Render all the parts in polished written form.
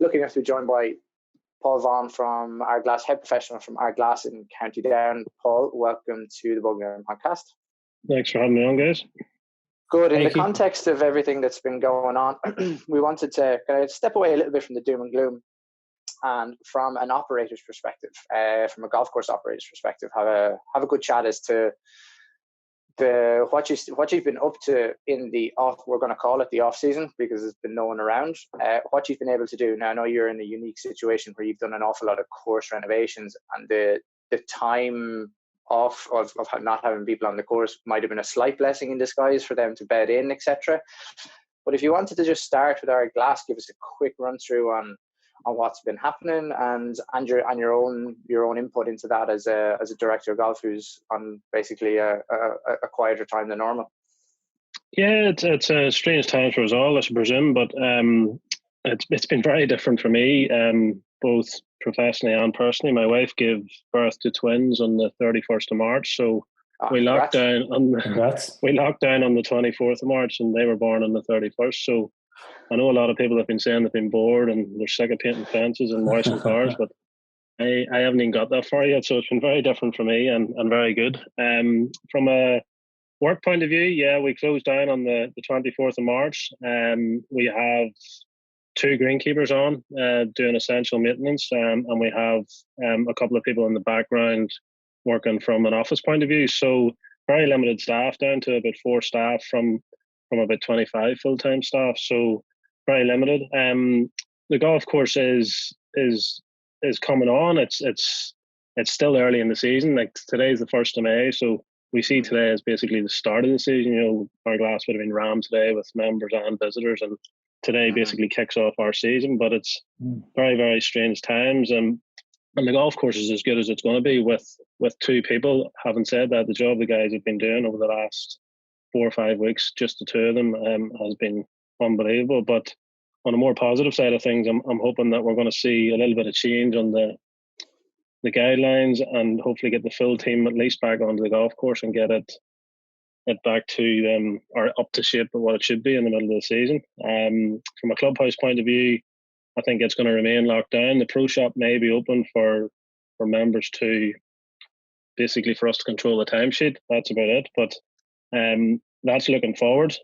Lucky enough to be joined by Paul Vaughan from Ardglass, head professional from Ardglass in County Down. Paul, welcome to the Bugger podcast. Thanks for having me on, guys. Good. In the context of everything that's been going on, we wanted to kind of step away a little bit from the doom and gloom, and from an operator's perspective, from a golf course operator's perspective, have a good chat as to what you've been up to in the off. We're going to call it the off season because there's been no one around. What you've been able to do now. I know you're in a unique situation where you've done an awful lot of course renovations, and the time off of not having people on the course might have been a slight blessing in disguise for them to bed in, etc. But if you wanted to just start with Ardglass, give us a quick run through on what's been happening and your own input into that as a director of golf who's on basically a quieter time than normal. Yeah, it's a strange time for us all, I should presume, but it's been very different for me, both professionally and personally. My wife gave birth to twins on the 31st of March, so we locked down on the 24th of March, and they were born on the 31st. So I know a lot of people have been saying they've been bored and they're sick of painting fences and washing cars, but I haven't even got that far yet. So it's been very different for me and very good. From a work point of view, yeah, we closed down on the 24th of March. We have 2 greenkeepers on doing essential maintenance, and we have a couple of people in the background working from an office point of view. So very limited staff, down to about 4 staff from about 25 full-time staff. So very limited. The golf course is coming on. It's still early in the season. Like today's the 1st of May, so we see today as basically the start of the season. You know, Ardglass would have been rammed today with members and visitors, and today basically kicks off our season. But it's very, very strange times, and the golf course is as good as it's going to be with 2 people. Having said that, the job the guys have been doing over the last 4 or 5 weeks, just the 2 of them, has been unbelievable. But on a more positive side of things, I'm hoping that we're going to see a little bit of change on the guidelines, and hopefully get the full team at least back onto the golf course and get it back to or up to shape of what it should be in the middle of the season. From a clubhouse point of view, I think it's going to remain locked down. The pro shop may be open for members to basically for us to control the timesheet. That's about it. But that's looking forward.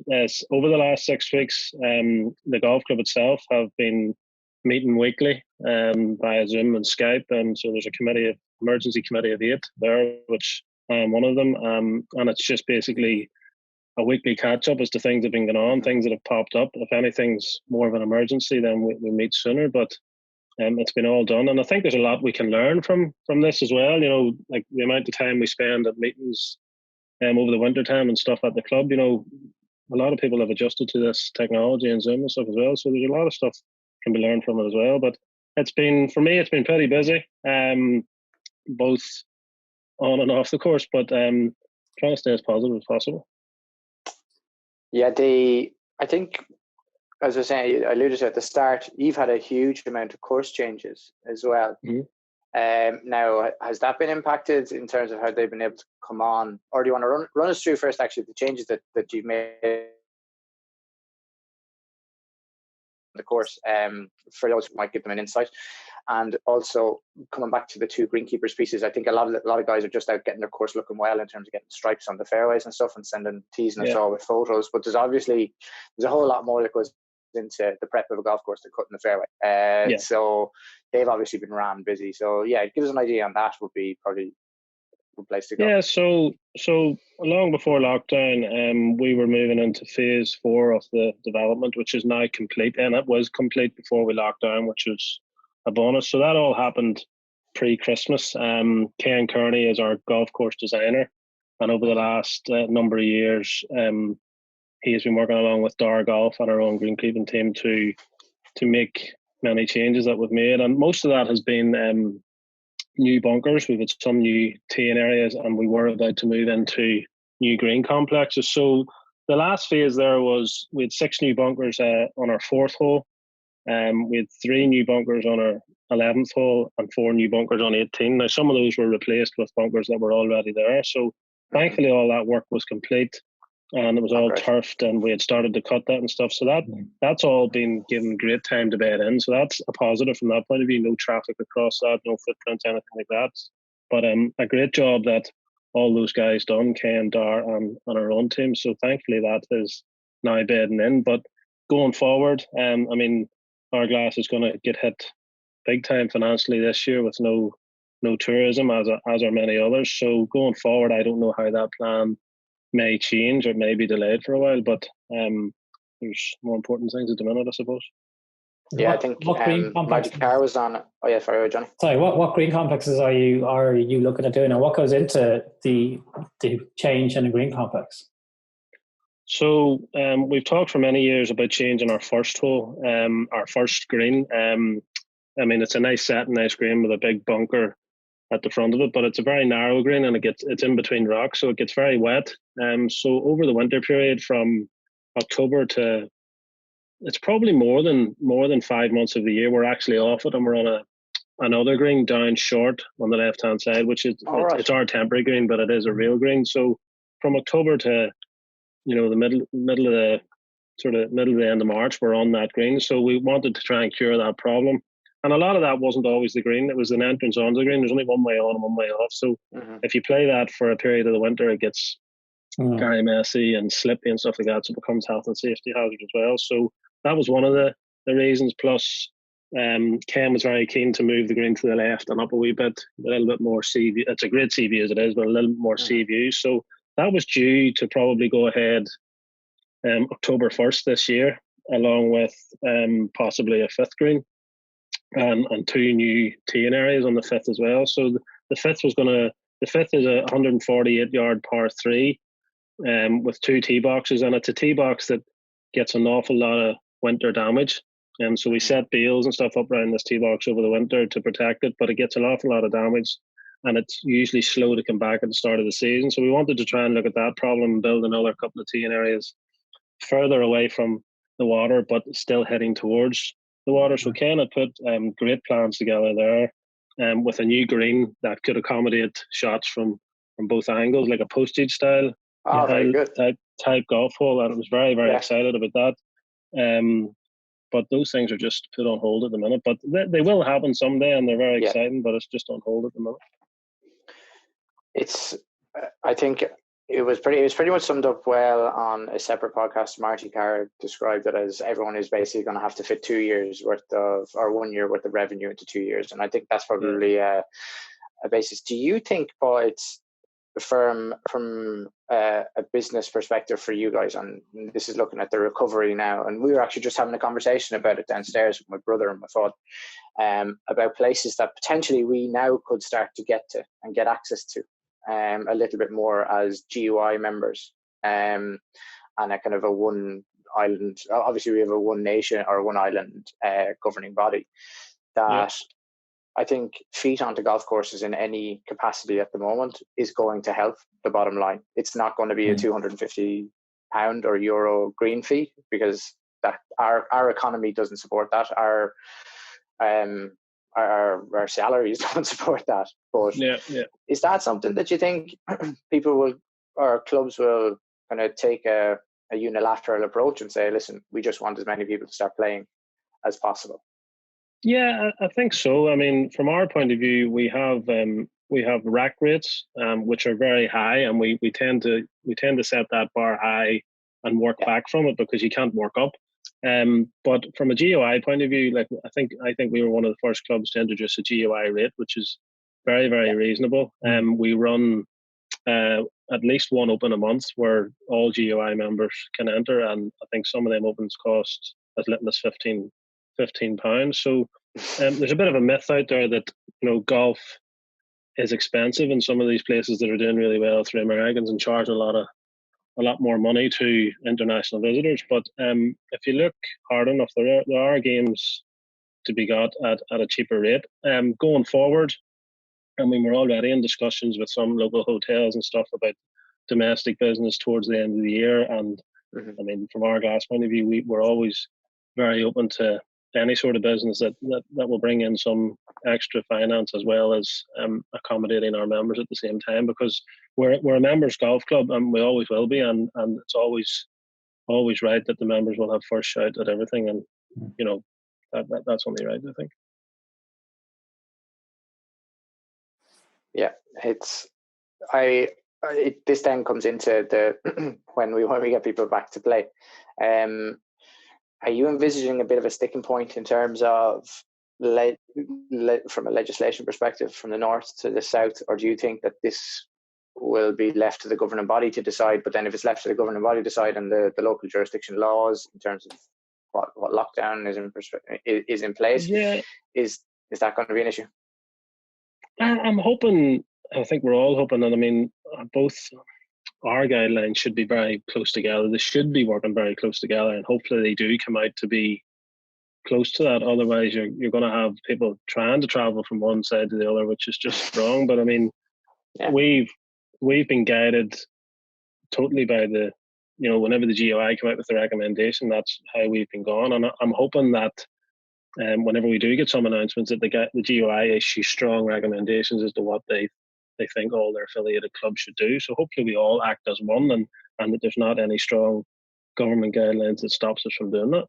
Over the last 6 weeks, the golf club itself have been meeting weekly via Zoom and Skype, and so there's a emergency committee of 8 there, which I am one of them, and it's just basically a weekly catch up as to things that have been going on, things that have popped up. If anything's more of an emergency, then we meet sooner. But it's been all done, and I think there's a lot we can learn from this as well. You know, like the amount of time we spend at meetings over the winter time and stuff at the club. You know, a lot of people have adjusted to this technology and Zoom and stuff as well. So there's a lot of stuff can be learned from it as well. But for me, it's been pretty busy, both on and off the course. But trying to stay as positive as possible. Yeah, I think, as I was saying, I alluded to at the start, you've had a huge amount of course changes as well. Mm-hmm. Now, has that been impacted in terms of how they've been able to come on? Or do you want to run us through first, actually, the changes that you've made the course, for those who might give them an insight? And also, coming back to the 2 greenkeepers pieces, I think a lot of guys are just out getting their course looking well in terms of getting stripes on the fairways and stuff and sending teasing us all with photos. But there's a whole lot more that goes into the prep of a golf course to cut in the fairway. So they've obviously been rammed busy. So yeah, give us an idea on that. Would be probably a good place to go. Yeah, so long before lockdown, we were moving into phase 4 of the development, which is now complete, and it was complete before we locked down, which was a bonus. So that all happened pre-Christmas. Ken Kearney is our golf course designer, and over the last number of years, he has been working along with Dar Golf and our own greenkeeping team to make many changes that we've made, and most of that has been new bunkers. We've had some new teeing areas, and we were about to move into new green complexes. So the last phase there was we had 6 new bunkers on our 4th hole. We had 3 new bunkers on our 11th hole and 4 new bunkers on 18. Now, some of those were replaced with bunkers that were already there. So thankfully, all that work was complete. and it was all turfed, and we had started to cut that and stuff. So that's all been given great time to bed in. So that's a positive from that point of view. No traffic across that, no footprints, anything like that. But a great job that all those guys done, Ken, Dar, and our own team. So thankfully that is now bedding in. But going forward, I mean, Ardglass is going to get hit big time financially this year with no tourism, as are many others. So going forward, I don't know how that plan may change or may be delayed for a while. But there's more important things at the minute, I suppose. Yeah, I think Magic Car was on. Oh yeah, sorry, Johnny. Sorry, what green complexes are you looking at doing, and what goes into the change in a green complex? So we've talked for many years about changing our first hole, our first green. I mean, it's a nice set, nice green with a big bunker at the front of it, but it's a very narrow green, and it's in between rocks, so it gets very wet. So over the winter period, from October to, it's probably more than 5 months of the year, we're actually off it, and we're on another green down short on the left hand side, which is it's our temporary green, but it is a real green. So from October to the middle of the middle of the end of March, we're on that green. So we wanted to try and cure that problem. And a lot of that wasn't always the green. It was an entrance onto the green. There's only one way on and one way off. So if you play that for a period of the winter, it gets very messy and slippy and stuff like that. So it becomes health and safety hazard as well. So that was one of the reasons. Plus, Ken was very keen to move the green to the left and up a wee bit, a little bit more sea view. It's a great sea view as it is, but a little more sea view. So that was due to probably go ahead October 1st this year, along with possibly a fifth green and two new teeing areas on the fifth as well. So the fifth is a 148 yard par 3 with two tee boxes, and it's a tee box that gets an awful lot of winter damage. So we set bales and stuff up around this tee box over the winter to protect it, but it gets an awful lot of damage, and it's usually slow to come back at the start of the season. So we wanted to try and look at that problem and build another couple of teeing areas further away from the water, but still heading towards the water. So Ken had put great plans together there, with a new green that could accommodate shots from both angles, like a postage style type golf hole, and it was very, very excited about that. But those things are just put on hold at the minute. But they will happen someday, and they're very exciting. But it's just on hold at the minute. I think it was pretty much summed up well on a separate podcast. Marty Carr described it as everyone is basically going to have to fit 2 years worth of, or 1 year worth of revenue into 2 years, and I think that's probably a basis. Do you think, Paul, it's from a business perspective for you guys, and this is looking at the recovery now, and we were actually just having a conversation about it downstairs with my brother and my father, about places that potentially we now could start to get to and get access to a little bit more as GUI members, and a kind of a one island. Obviously, we have a one nation or one island governing body that. I think feet onto golf courses in any capacity at the moment is going to help the bottom line. It's not going to be a £250 or euro green fee, because that our economy doesn't support that. Our salaries don't support that. But is that something that you think people will, or clubs will, kind of take a unilateral approach and say, listen, we just want as many people to start playing as possible? Yeah, I think so. I mean, from our point of view, we have rack rates, which are very high, and we tend to set that bar high and work back from it, because you can't work up. But from a GUI point of view, like I think we were one of the first clubs to introduce a GUI rate, which is very, very reasonable. We run at least one open a month where all GUI members can enter, and I think some of them opens cost as little as £15. So there's a bit of a myth out there that golf is expensive in some of these places that are doing really well through Americans and charging a lot more money to international visitors. But if you look hard enough, there are games to be got at a cheaper rate. Going forward, I mean, we're already in discussions with some local hotels and stuff about domestic business towards the end of the year. And I mean, from our Ardglass point of view, we're always very open to any sort of business that will bring in some extra finance as well as accommodating our members at the same time, because we're a members golf club and we always will be, and it's always right that the members will have first shout at everything, and that's only right, I think. Yeah, this then comes into the when we get people back to play. Are you envisaging a bit of a sticking point in terms of from a legislation perspective from the north to the south, or do you think that this will be left to the governing body to decide? But then if it's left to the governing body to decide, and the local jurisdiction laws in terms of what lockdown is in place, is that going to be an issue? I'm hoping. I think we're all hoping that. I mean, both our guidelines should be very close together. They should be working very close together, and hopefully they do come out to be close to that. Otherwise, you're going to have people trying to travel from one side to the other, which is just wrong. But I mean, we've been guided totally by the, whenever the GOI come out with the recommendation, that's how we've been going. And I'm hoping that whenever we do get some announcements, that the GOI issue strong recommendations as to what they think all their affiliated clubs should do. So hopefully we all act as one, and that there's not any strong government guidelines that stops us from doing that.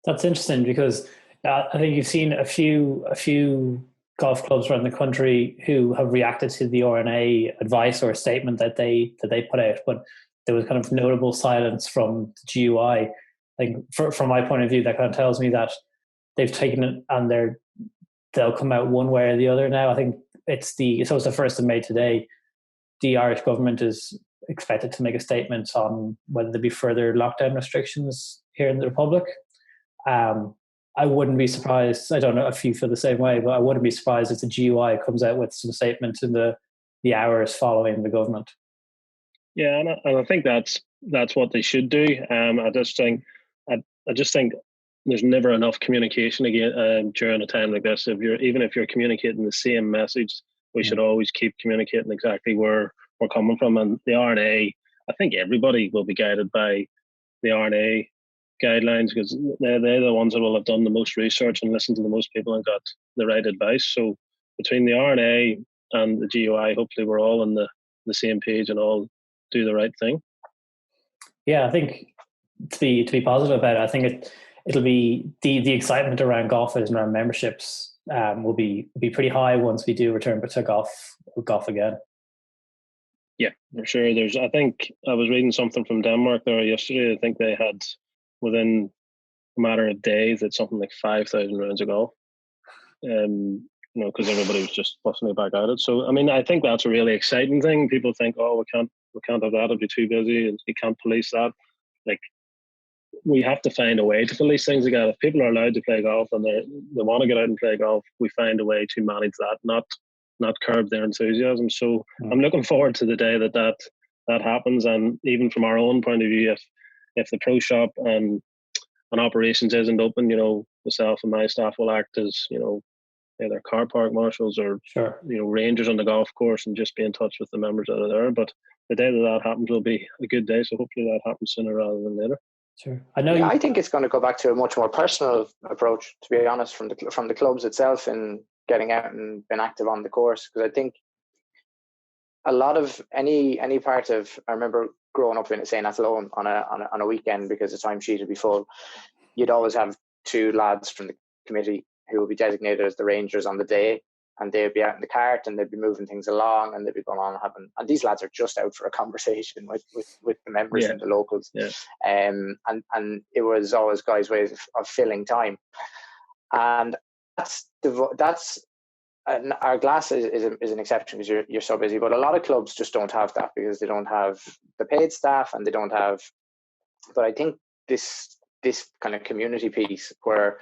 That's interesting, because I think you've seen a few golf clubs around the country who have reacted to the RNA advice or statement that they put out, but there was kind of notable silence from the GUI. I think from my point of view, that kind of tells me that they've taken it and they'll come out one way or the other now. I think it's the 1st of May today. The Irish government is expected to make a statement on whether there be further lockdown restrictions here in the Republic. I wouldn't be surprised. I don't know if you feel the same way, but I wouldn't be surprised if the GUI comes out with some statement in the hours following the government. Yeah, and I think that's what they should do. I just think there's never enough communication again during a time like this. Even if you're communicating the same message, we should always keep communicating exactly where we're coming from. And the RNA, I think everybody will be guided by the RNA guidelines, because they're the ones that will have done the most research and listened to the most people and got the right advice. So between the RNA and the GUI, hopefully we're all on the same page and all do the right thing. Yeah, I think to be positive about it, I think it'll be the excitement around golfers and around memberships will be pretty high once we do return to golf again. Yeah, for sure. I think I was reading something from Denmark there yesterday. I think they had, within a matter of days, it's something like 5,000 rounds of golf. Because everybody was just busting it back at it. So I mean, I think that's a really exciting thing. People think, oh, we can't have that, it'll be too busy, and we can't police that. Like, we have to find a way to police things again. If people are allowed to play golf and they want to get out and play golf, we find a way to manage that, not curb their enthusiasm. So I'm looking forward to the day that happens. And even from our own point of view, if the pro shop and operations isn't open, myself and my staff will act as, either car park marshals or rangers on the golf course, and just be in touch with the members that are there. But the day that happens will be a good day. So hopefully that happens sooner rather than later. Sure. I think it's going to go back to a much more personal approach, to be honest, from the clubs itself, in getting out and being active on the course. Because I think a lot of any part of, I remember growing up in St. Athlone on a weekend, because the timesheet would be full, you'd always have two lads from the committee who would be designated as the rangers on the day, and they'd be out in the cart and they'd be moving things along, and they'd be going on and these lads are just out for a conversation with the members and the locals. And it was always guys' ways of filling time, and that's Ardglass is an exception, because you're so busy. But a lot of clubs just don't have that, because they don't have the paid staff, and they don't have. But I think this kind of community piece where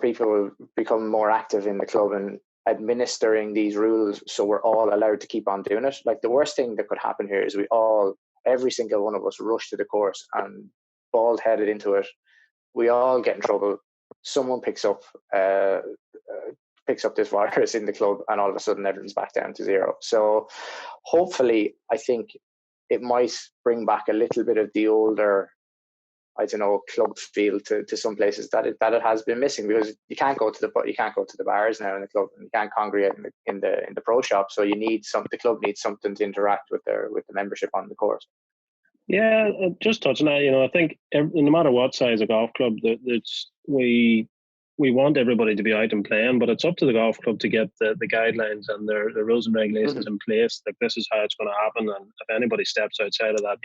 people will become more active in the club and administering these rules, so we're all allowed to keep on doing it. Like, the worst thing that could happen here is every single one of us rush to the course and bald headed into it. We all get in trouble. Someone picks up this virus in the club, and all of a sudden everything's back down to zero. So hopefully, I think it might bring back a little bit of the older I don't know, club feel to some places that it has been missing, because you can't go to the bars now in the club, and you can't congregate in the pro shop. So the club needs something to interact with the membership on the course. Yeah, just touching that, I think no matter what size of golf club, we want everybody to be out and playing, but it's up to the golf club to get the guidelines and the rules and regulations in place. Like, this is how it's going to happen, and if anybody steps outside of that,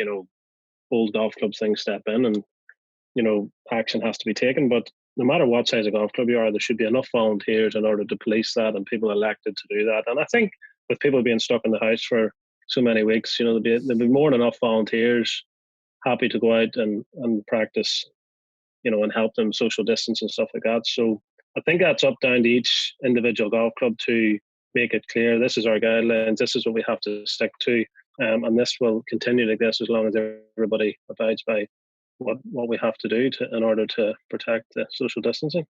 old golf club things step in, and action has to be taken. But no matter what size of golf club you are, there should be enough volunteers in order to police that, and people elected to do that. And I think with people being stuck in the house for so many weeks, there'll be more than enough volunteers happy to go out and practice, and help them social distance and stuff like that. So I think that's up down to each individual golf club to make it clear, this is our guidelines, this is what we have to stick to, and this will continue like this as long as everybody abides by what we have to do in order to protect the social distancing.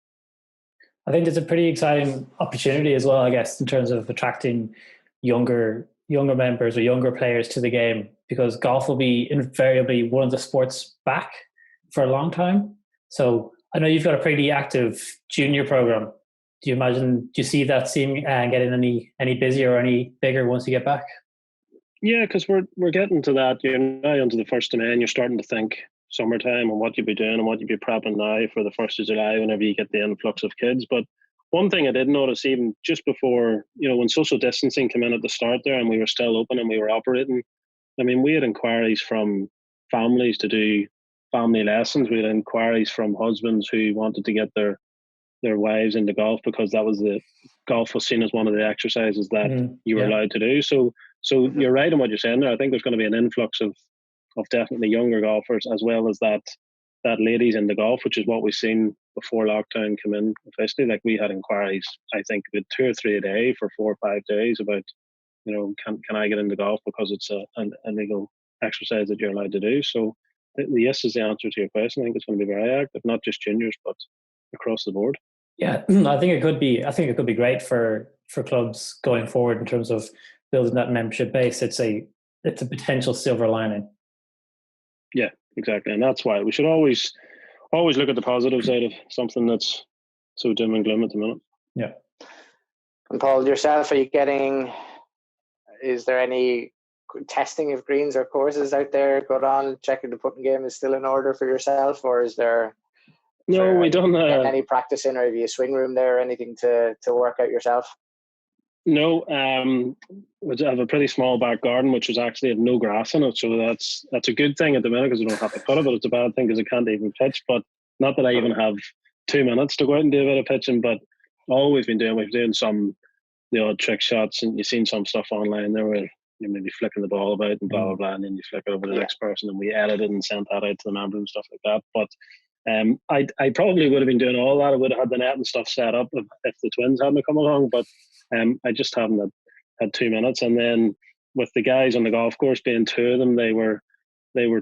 I think it's a pretty exciting opportunity as well, I guess, in terms of attracting younger members or younger players to the game, because golf will be invariably one of the sports back for a long time. So I know you've got a pretty active junior program. Do you see that getting any busier or any bigger once you get back? Yeah, because we're getting to that. You're now onto the 1st of May, and you're starting to think summertime and what you'd be doing and what you'd be prepping now for the 1st of July whenever you get the influx of kids. But one thing I did notice, even just before, when social distancing came in at the start there and we were still open and we were operating, I mean, we had inquiries from families to do family lessons. We had inquiries from husbands who wanted to get their wives into golf, because golf was seen as one of the exercises that you were allowed to do. So you're right in what you're saying there. I think there's going to be an influx of definitely younger golfers, as well as that ladies into golf, which is what we've seen before lockdown came in officially. Like, we had inquiries, I think, with 2 or 3 a day for 4 or 5 days about, can I get into golf, because it's an illegal exercise that you're allowed to do. So yes is the answer to your question. I think it's going to be very active, not just juniors, but across the board. Yeah, I think it could be great for clubs going forward in terms of building that membership base. It's a potential silver lining. Yeah, exactly, and that's why we should always look at the positive side of something that's so dim and gloom at the minute. Yeah. And Paul, yourself, is there any testing of greens or courses out there going on? Checking the putting game is still in order for yourself, or is there? No, we don't get any practice in, or have you a swing room there, or anything to work out yourself? No, I have a pretty small back garden, which is actually have no grass in it, so that's a good thing at the minute, because I don't have to cut it. But it's a bad thing because I can't even pitch. But not that I even have 2 minutes to go out and do a bit of pitching. But all we've been doing the odd trick shots, and you've seen some stuff online there where you're maybe flicking the ball about and blah blah blah, and then you flick it over to the next person, and we edit it and sent that out to the members and stuff like that. But I probably would have been doing all that. I would have had the net and stuff set up if the twins hadn't come along, but I just haven't had 2 minutes. And then with the guys on the golf course, being 2 of them, they were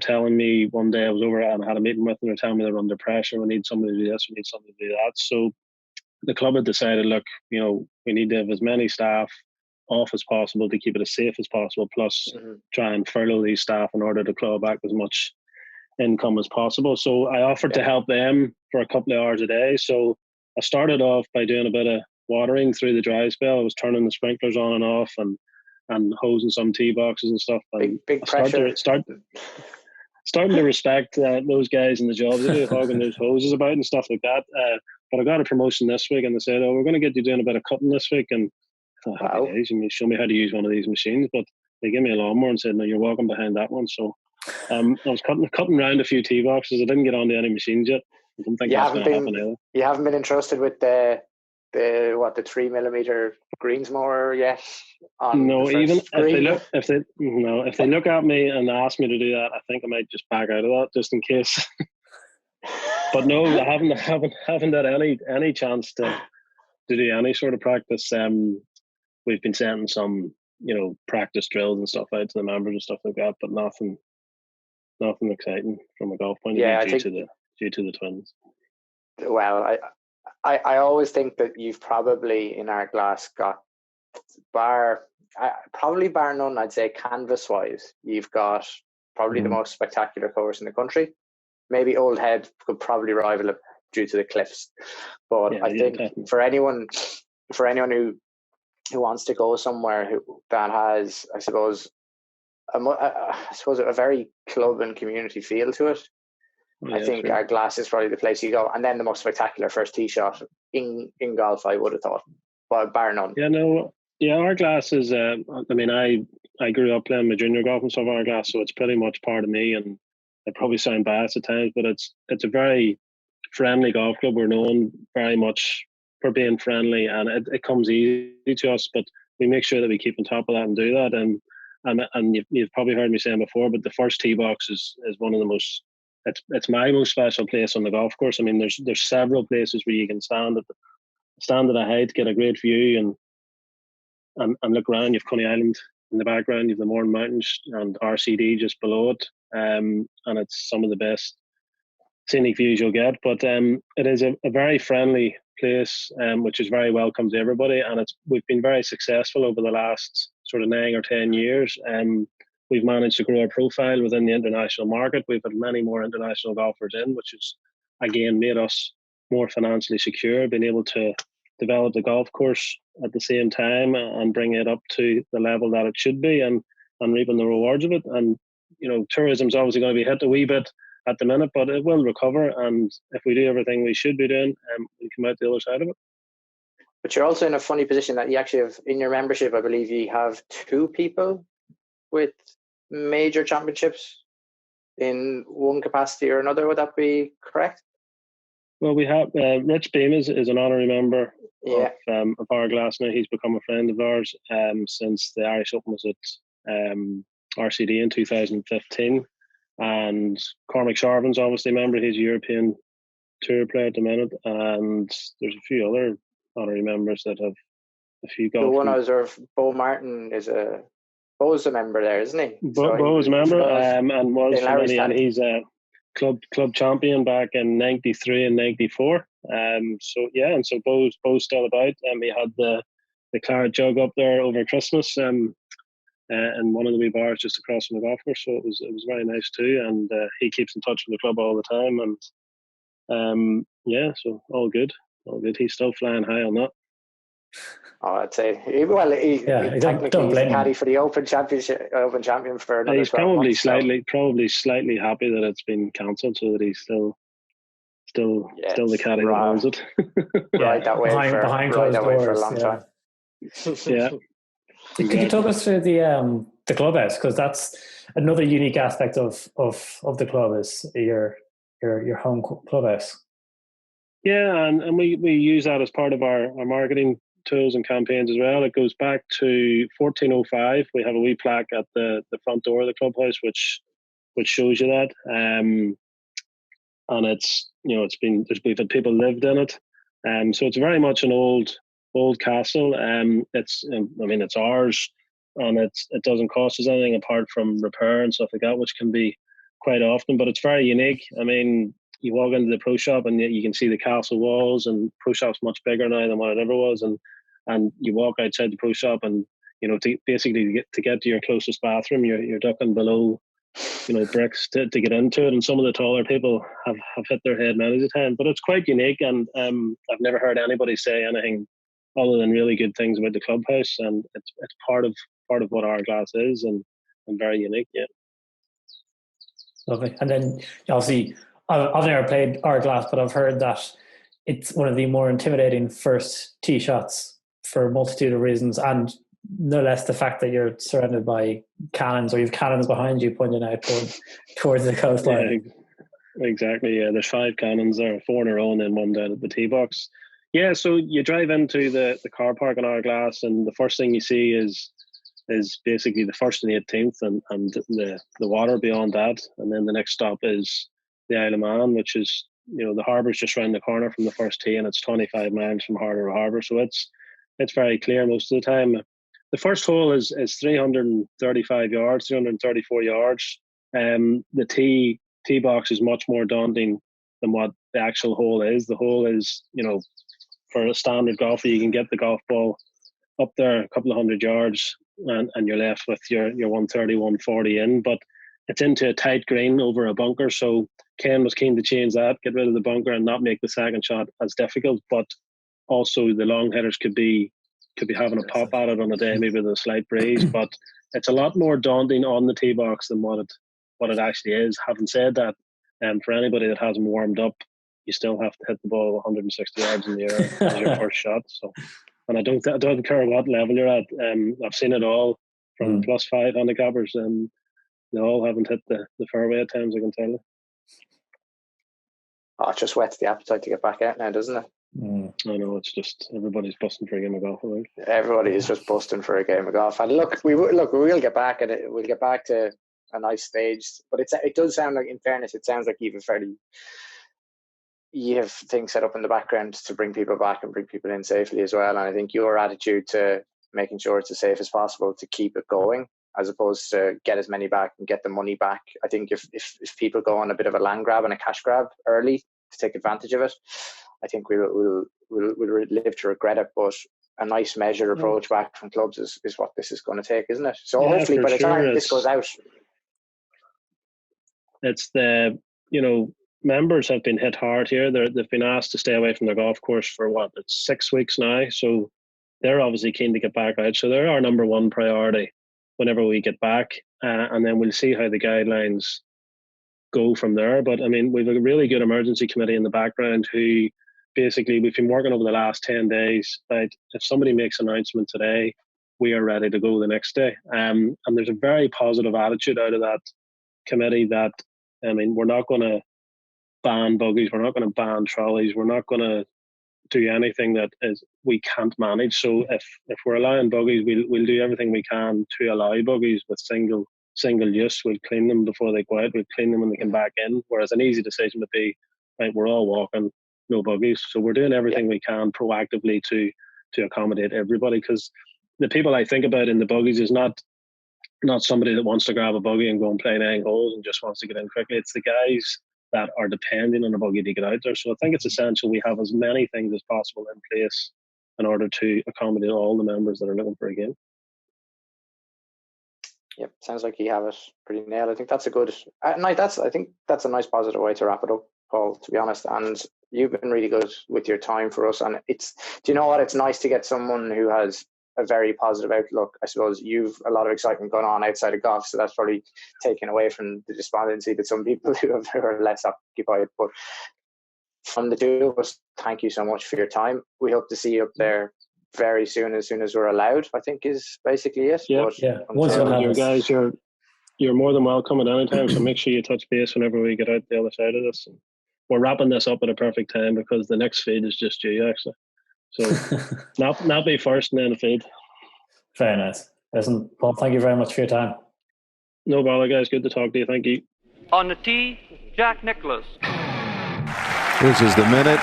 telling me one day, I was over and I had a meeting with them, they were telling me they're under pressure, we need somebody to do this, we need somebody to do that. So the club had decided, look, we need to have as many staff off as possible to keep it as safe as possible, plus try and furlough these staff in order to claw back as much income as possible. So I offered to help them for a couple of hours a day. So I started off by doing a bit of watering through the dry spell. I was turning the sprinklers on and off and hosing some tee boxes and stuff. And big pressure. Starting to respect those guys in the job. They do hogging those hoses about and stuff like that. But I got a promotion this week, and they said, "Oh, we're going to get you doing a bit of cutting this week." And I thought, happy days, you show me how to use one of these machines. But they gave me a lawnmower and said, "No, you're walking behind that one." So I was cutting around a few tee boxes. I didn't get onto any machines yet. I don't think that's going to happen either. You haven't been entrusted with the 3mm greens mower yet? No, even if they look at me and ask me to do that, I think I might just back out of that just in case. But no, I haven't had any chance to do any sort of practice. We've been sending some practice drills and stuff out to the members and stuff like that, but nothing exciting from a golf point of view due to the twins. Well, I always think that you've probably in Ardglass got bar none, I'd say canvas wise, you've got probably the most spectacular course in the country. maybe Old Head could probably rival it due to the cliffs. But I think definitely. for anyone who wants to go somewhere that has, I suppose, a very club and community feel to it, I think Ardglass is probably the place you go. And then the most spectacular first tee shot in golf, I would have thought, but bar none. Ardglass is. I grew up playing my junior golf and stuff on Ardglass, so it's pretty much part of me. And I probably sound biased at times, but it's a very friendly golf club. We're known very much for being friendly, and it comes easy to us. But we make sure that we keep on top of that and do that. And you've probably heard me saying before, but the first tee box is one of the most. It's my most special place on the golf course. I mean, there's several places where you can stand at a height, get a great view, and look around. You've Coney Island in the background, you've the Mourne Mountains and RCD just below it, and it's some of the best scenic views you'll get. But it is a very friendly place, which is very welcome to everybody, and we've been very successful over the last sort of 9 or 10 years. We've managed to grow our profile within the international market. We've had many more international golfers in, which has again made us more financially secure, being able to develop the golf course at the same time and bring it up to the level that it should be, and reaping the rewards of it. And tourism's obviously going to be hit a wee bit at the minute, but it will recover, and if we do everything we should be doing, we come out the other side of it. But you're also in a funny position that you actually have in your membership, I believe you have 2 people with major championships in one capacity or another. Would that be correct? Well, we have Rich Beam is an honorary member of Ardglass now. He's become a friend of ours since the Irish Open was at RCD in 2015. And Cormac Sharvin's obviously a member. He's a European Tour player at the minute. And there's a few other honorary members that have a few golf. The one I was of Bo Martin Bo's a member there, isn't he? Bo's a member, and was for many, and he's a club champion back in '93 and '94. So Bo's still about. He had the claret jug up there over Christmas, in one of the wee bars just across from the golf course. So it was very nice too, and he keeps in touch with the club all the time, and so all good. He's still flying high on that. Oh, I'd say. Well, he's a caddy for the Open champion for another. He's probably slightly happy that it's been cancelled, so that he's still the caddy that owns it. Right that way behind closed doors for a long time. Yeah. Could you talk us through the clubhouse, because that's another unique aspect of the club is your home clubhouse. Yeah, and we use that as part of our marketing tools and campaigns as well. It goes back to 1405. We have a wee plaque at the front door of the clubhouse which shows you that. And it's we've had people lived in it. So it's very much an old castle. It's ours, and it doesn't cost us anything apart from repair and stuff like that, which can be quite often, but it's very unique. I mean, you walk into the pro shop and you can see the castle walls, and pro shop's much bigger now than what it ever was, and you walk outside the pro shop, and to get to your closest bathroom, you're ducking below bricks to get into it, and some of the taller people have hit their head many a time. But it's quite unique, and I've never heard anybody say anything other than really good things about the clubhouse, and it's part of what Ardglass is, and very unique. Yeah. Lovely. And then obviously I've never played Ardglass, but I've heard that it's one of the more intimidating first tee shots for a multitude of reasons, and no less the fact that you're surrounded by cannons, or you've cannons behind you pointing out towards the coastline. Yeah, exactly. Yeah, there's 5 cannons there, 4 in a row and then one down at the tee box. Yeah, so you drive into the car park in Ardglass, and the first thing you see is basically the 1st and 18th and the water beyond that, and then the next stop is the Isle of Man, which is the harbour's just around the corner from the first tee, and it's 25 miles from harbour to harbour, so it's very clear most of the time. The first hole is 335 yards, 334 yards. The tee box is much more daunting than what the actual hole is. The hole is, for a standard golfer, you can get the golf ball up there a couple of hundred yards, and you're left with your 130, 140 in, but it's into a tight green over a bunker, so Ken was keen to change that, get rid of the bunker and not make the second shot as difficult, but also the long hitters could be having a pop at it on a day maybe with a slight breeze. But it's a lot more daunting on the tee box than what it actually is. Having said that, for anybody that hasn't warmed up, you still have to hit the ball 160 yards in the air as your first shot. So, and I don't care what level you're at. I've seen it all from +5 handicappers, and they all haven't hit the fairway at times, I can tell you. Oh, it just whets the appetite to get back out now, doesn't it? I know, it's just everybody's busting for a game of golf, I think. Everybody is just busting for a game of golf. And we will get back, and we'll get back to a nice stage. But it does sound like, in fairness, it sounds like you have things set up in the background to bring people back and bring people in safely as well. And I think your attitude to making sure it's as safe as possible to keep it going, as opposed to get as many back and get the money back. I think if people go on a bit of a land grab and a cash grab early to take advantage of it, I think we'll live to regret it. But a nice measured approach back from clubs is what this is going to take, isn't it? So hopefully by the time this goes out, it's members have been hit hard here. They've been asked to stay away from their golf course for it's 6 weeks now. So they're obviously keen to get back out. So they're our number one priority whenever we get back. And then we'll see how the guidelines go from there. But I mean, we've a really good emergency committee in the background who basically we've been working over the last 10 days. Right? If somebody makes an announcement today, we are ready to go the next day. And there's a very positive attitude out of that committee that, I mean, we're not going to ban buggies, we're not going to ban trolleys, we're not going to do anything that is we can't manage. So if we're allowing buggies, we'll do everything we can to allow buggies with single use. We'll clean them before they go out, we'll clean them when they come back in, whereas an easy decision would be, right, we're all walking, no buggies. So we're doing everything we can proactively to accommodate everybody, because the people I think about in the buggies is not somebody that wants to grab a buggy and go and play 9 holes and just wants to get in quickly. It's the guys that are depending on a buggy to get out there. So I think it's essential we have as many things as possible in place in order to accommodate all the members that are looking for a game. Yep, sounds like you have it pretty nailed. I think that's a good. I think that's a nice positive way to wrap it up, Paul. To be honest, and you've been really good with your time for us. And do you know what? It's nice to get someone who has a very positive outlook. I suppose you've a lot of excitement going on outside of golf, so that's probably taken away from the despondency that some people who are less occupied. But from the two of us, thank you so much for your time. We hope to see you up there very soon as we're allowed, I think is basically it. Yeah, Once you guys, you're more than welcome at any time, so make sure you touch base whenever we get out the other side of this. And we're wrapping this up at a perfect time because the next feed is just you, actually. So not be first and then the feed. Very nice. Listen, Paul, thank you very much for your time. No bother, guys. Good to talk to you. Thank you. On the tee, Jack Nicklaus. This is the minute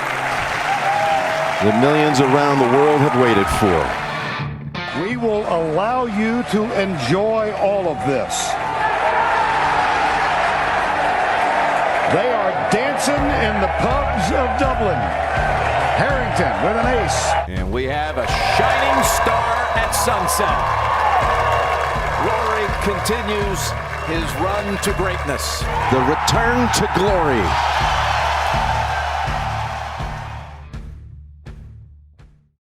that millions around the world have waited for. We will allow you to enjoy all of this. They are dancing in the pubs of Dublin. Harrington with an ace. And we have a shining star at sunset. Rory continues his run to greatness. The return to glory.